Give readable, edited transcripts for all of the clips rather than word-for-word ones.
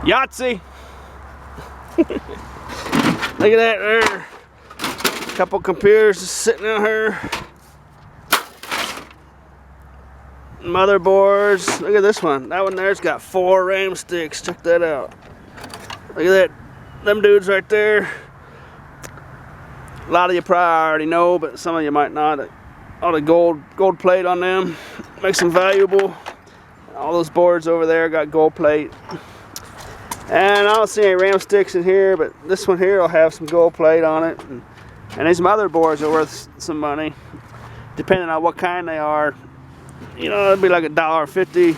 Yahtzee. Look at that there. A couple computers just sitting out here. Motherboards. Look at this one. That one there's got 4 RAM sticks. Check that out. Look at that. Them dudes right there. A lot of you probably already know, but some of you might not. All the gold plate on them makes them valuable. All those boards over there got gold plate. And I don't see any RAM sticks in here, but this one here will have some gold plate on it. And these motherboards are worth some money, depending on what kind they are. You know, it'd be like $1.50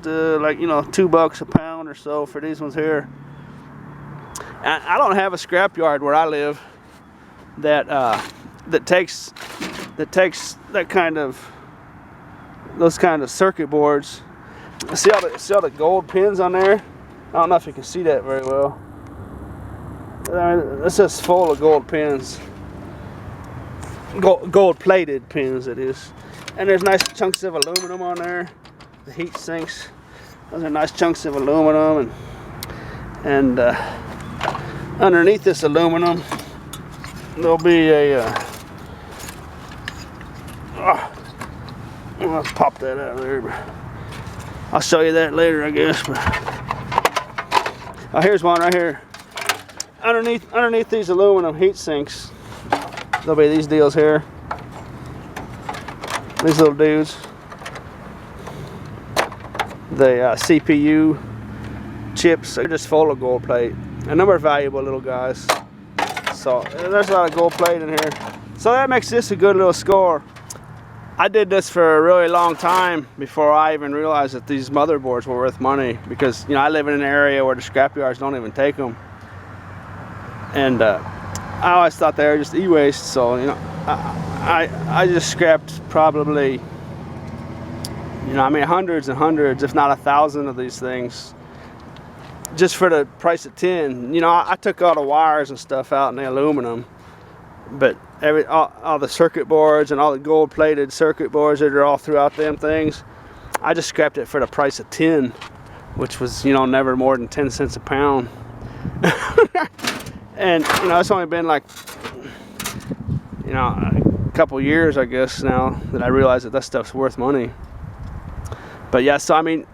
to, like, you know, $2 a pound or so for these ones here. And I don't have a scrapyard where I live that takes that kind of, those kind of circuit boards. See all the gold pins on there? I don't know if you can see that very well. It's just full of gold pins. Gold plated pins, it is. And there's nice chunks of aluminum on there. The heat sinks. Those are nice chunks of aluminum. And underneath this aluminum, there'll be a... let's pop that out of there. I'll show you that later, I guess. But, oh, here's one right here. Underneath these aluminum heat sinks, there'll be these deals here. These little dudes. The CPU chips are just full of gold plate. And them are valuable little guys. So there's a lot of gold plate in here. So that makes this a good little score. I did this for a really long time before I even realized that these motherboards were worth money, because, you know, I live in an area where the scrapyards don't even take them. And I always thought they were just e-waste, so, you know, I just scrapped probably, you know, I mean, hundreds and hundreds, if not 1,000 of these things, just for the price of 10. You know, I took all the wires and stuff out and the aluminum, but all the circuit boards and all the gold plated circuit boards that are all throughout them things, I just scrapped it for the price of 10, which was, you know, never more than 10 cents a pound. And, you know, it's only been like, you know, a couple years, I guess, now that I realized that that stuff's worth money. But yeah, so I mean,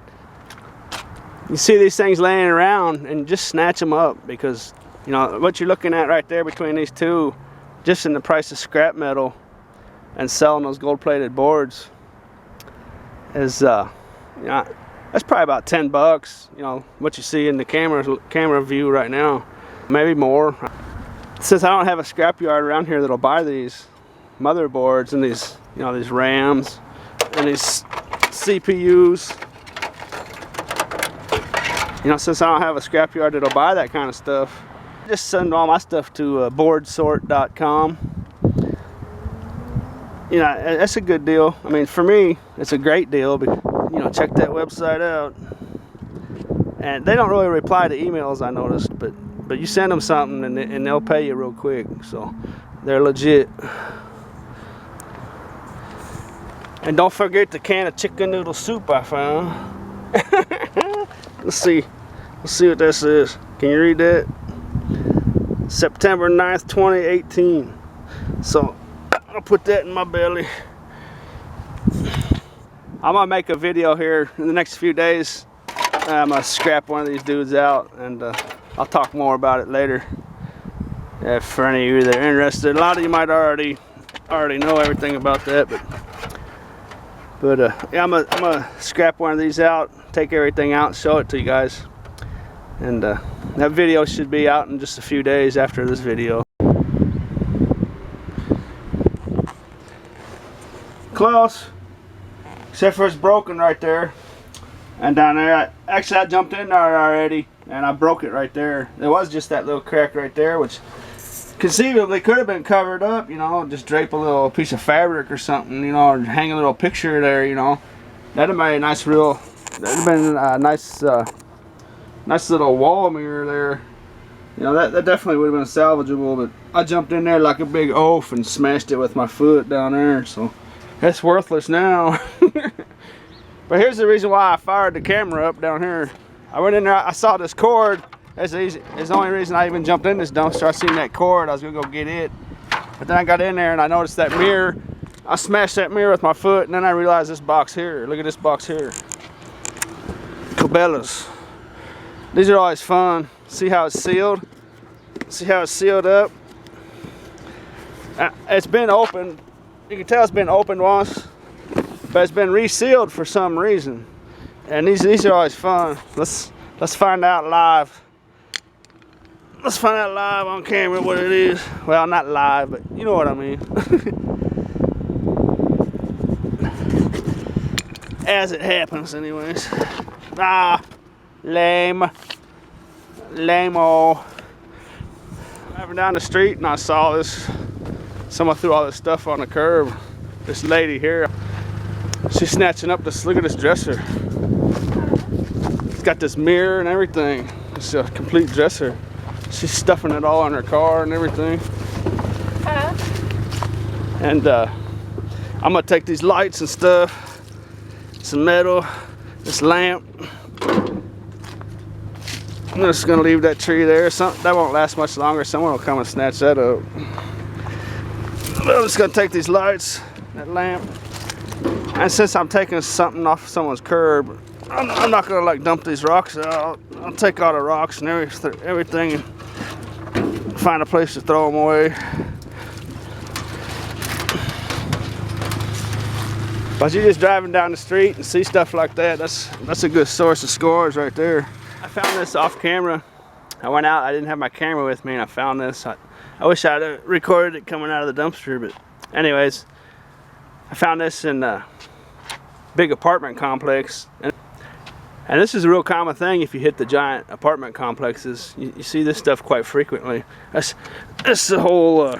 you see these things laying around and just snatch them up, because, you know, what you're looking at right there between these two, just in the price of scrap metal and selling those gold plated boards, is, you know, that's probably about $10, you know, what you see in the camera view right now. Maybe more. Since I don't have a scrapyard around here that'll buy these motherboards and these, you know, these RAMs and these CPUs, you know, since I don't have a scrapyard that'll buy that kind of stuff, I just send all my stuff to boardsort.com. You know, that's a good deal. I mean, for me, it's a great deal. Because, you know, check that website out. And they don't really reply to emails, I noticed, but you send them something and they'll pay you real quick, so they're legit. And don't forget the can of chicken noodle soup I found. Let's see what this is. Can you read that? September 9th, 2018. So I'll put that in my belly. I'm gonna make a video here in the next few days. I'm gonna scrap one of these dudes out, and I'll talk more about it later. For any of you that are interested, a lot of you might already know everything about that, but yeah, I'm gonna scrap one of these out, take everything out, show it to you guys, and that video should be out in just a few days after this video. Close, except for it's broken right there. And down there, I jumped in there already, and I broke it right there. There was just that little crack right there, which conceivably could have been covered up, you know, just drape a little piece of fabric or something, you know, or hang a little picture there, you know. That'd have been a nice that'd have been a nice little wall mirror there. You know, that definitely would have been salvageable, but I jumped in there like a big oaf and smashed it with my foot down there, so that's worthless now. But here's the reason why I fired the camera up down here. I went in there, I saw this cord. That's the only reason I even jumped in this dumpster. I seen that cord, I was gonna go get it. But then I got in there and I noticed that mirror. I smashed that mirror with my foot, and then I realized this box here. Look at this box here. Cabela's. These are always fun. See how it's sealed? See how it's sealed up? It's been opened. You can tell it's been opened once, but it's been resealed for some reason. And these are always fun. Let's find out live. Let's find out live on camera what it is. Well, not live, but you know what I mean. As it happens, anyways. Ah, lame. Lame-o. Driving down the street and I saw this. Someone threw all this stuff on the curb. This lady here, she's snatching up this, look at this dresser. It's got this mirror and everything. It's a complete dresser. She's stuffing it all in her car and everything. And I'm gonna take these lights and stuff, some metal, this lamp. I'm just gonna leave that tree there. That won't last much longer. Someone will come and snatch that up. But I'm just gonna take these lights, that lamp, and since I'm taking something off someone's curb, I'm not gonna like dump these rocks out. I'll take all the rocks and everything and find a place to throw them away. But you're just driving down the street and see stuff like that. That's a good source of scores right there. I found this off camera. I went out, I didn't have my camera with me, and I found this. I wish I'd recorded it coming out of the dumpster, but anyways, I found this in a big apartment complex. And this is a real common thing if you hit the giant apartment complexes. You see this stuff quite frequently. That's the whole,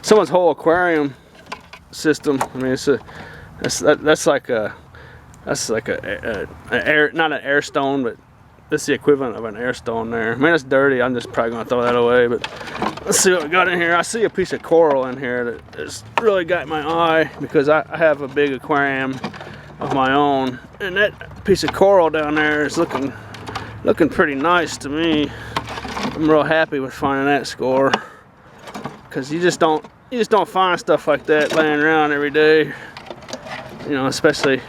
someone's whole aquarium system. I mean, that's like a air, not an air stone, but that's the equivalent of an air stone there. I mean, it's dirty. I'm just probably gonna throw that away. But let's see what we got in here. I see a piece of coral in here that's really got my eye because I have a big aquarium of my own, and that piece of coral down there is looking pretty nice to me. I'm real happy with finding that score because you just don't find stuff like that laying around every day. You know, especially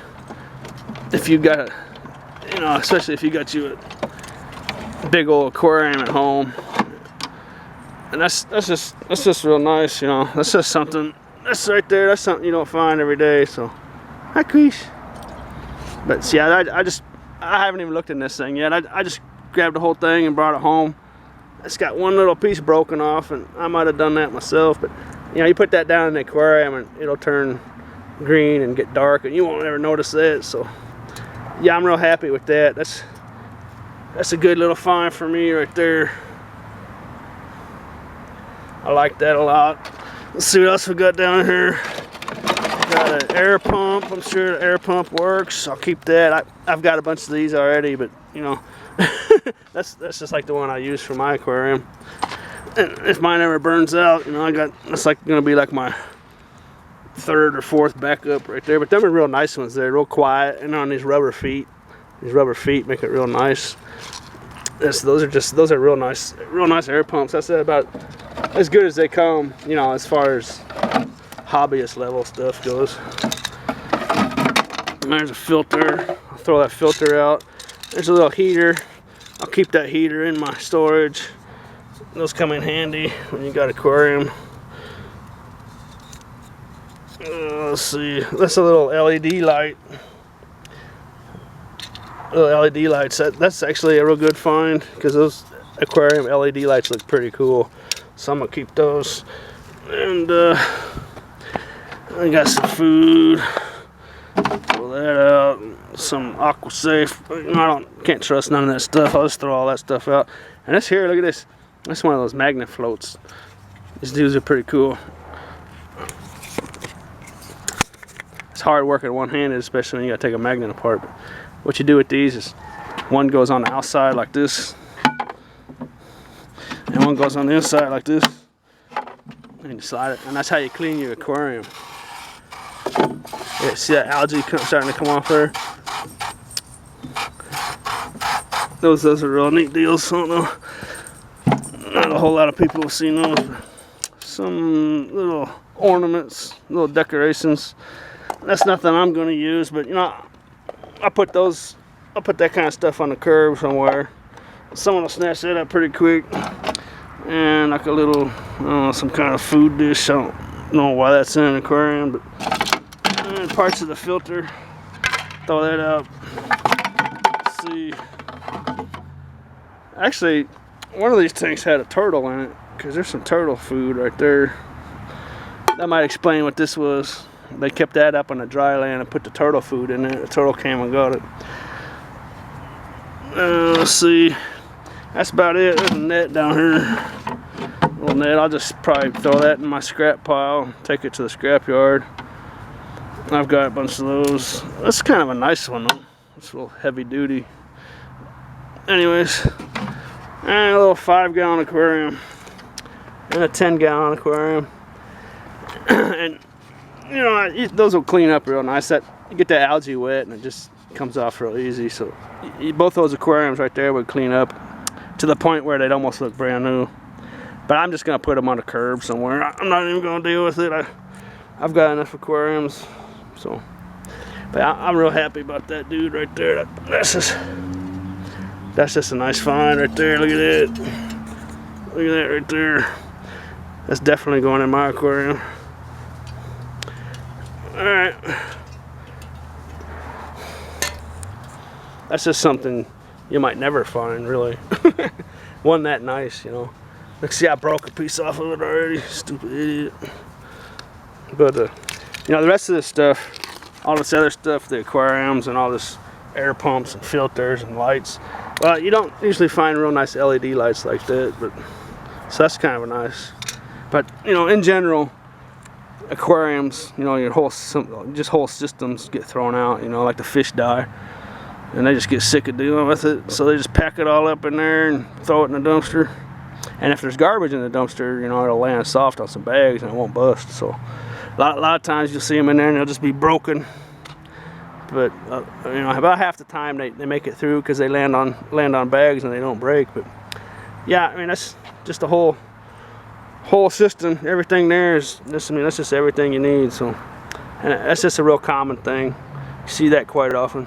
if you got you a big old aquarium at home, and that's just real nice. You know, that's just something. That's right there. That's something you don't find every day. So, hi, Krish. But see, I haven't even looked in this thing yet. I just grabbed the whole thing and brought it home. It's got one little piece broken off, and I might have done that myself. But you know, you put that down in the aquarium, and it'll turn green and get dark, and you won't ever notice that. So, yeah, I'm real happy with that. That's a good little find for me right there. I like that a lot. Let's see what else we got down here. Got an air pump. I'm sure the air pump works. I'll keep that. I've got a bunch of these already, but you know, that's just like the one I use for my aquarium. And if mine ever burns out, you know, that's like gonna be like my third or fourth backup right there. But them are real nice ones. They're real quiet, and on these rubber feet. These rubber feet make it real nice. Those are real nice air pumps. That's about as good as they come, you know, as far as hobbyist level stuff goes. And there's a filter. I'll throw that filter out. There's a little heater. I'll keep that heater in my storage. Those come in handy when you got an aquarium. Let's see. That's a little LED light. Little LED lights. That's actually a real good find because those aquarium LED lights look pretty cool. So I'm gonna keep those. And I got some food. Pull that out. Some AquaSafe. I can't trust none of that stuff. I'll just throw all that stuff out. And this here, look at this. That's one of those magnet floats. These dudes are pretty cool. It's hard working one-handed, especially when you gotta take a magnet apart. But what you do with these is one goes on the outside like this, and one goes on the inside like this. And you slide it, and that's how you clean your aquarium. Yeah, see that algae starting to come off there? those are real neat deals. I don't know, not a whole lot of people have seen those. Some little ornaments, little decorations. That's nothing I'm going to use, but you know, I'll put that kind of stuff on the curb somewhere. Someone will snatch that up pretty quick. And like a little, I don't know, some kind of food dish. I don't know why that's in an aquarium, but and parts of the filter. Throw that out. Let's see. Actually, one of these tanks had a turtle in it, because there's some turtle food right there. That might explain what this was. They kept that up on the dry land and put the turtle food in it. The turtle came and got it. Let's see. That's about it. There's a net down here. Little net. I'll just probably throw that in my scrap pile. Take it to the scrap yard. I've got a bunch of those. That's kind of a nice one though. It's a little heavy duty. Anyways, and a little 5-gallon aquarium and a 10-gallon aquarium. And you know, those will clean up real nice. That you get that algae wet and it just comes off real easy. So both those aquariums right there would clean up to the point where they'd almost look brand new. But I'm just gonna put them on the curb somewhere. I'm not even gonna deal with it. I've got enough aquariums. So, but I'm real happy about that dude right there. That's just a nice find right there. Look at that. Look at that right there. That's definitely going in my aquarium. All right. That's just something you might never find, really. One that nice, you know. Let's see, I broke a piece off of it already. Stupid idiot. But you know, the rest of this stuff, all this other stuff, the aquariums and all this air pumps and filters and lights. Well, you don't usually find real nice LED lights like that, but so that's kind of a nice. But you know, in general, aquariums, you know, your whole systems get thrown out. You know, like the fish die, and they just get sick of dealing with it, so they just pack it all up in there and throw it in the dumpster. And if there's garbage in the dumpster, you know, it'll land soft on some bags and it won't bust. So a lot of times you'll see them in there and they'll just be broken. But you know, about half the time they make it through because they land on bags and they don't break. But yeah, I mean, that's just the whole system. Everything there is this. I mean, that's just everything you need. So, and that's just a real common thing. You see that quite often.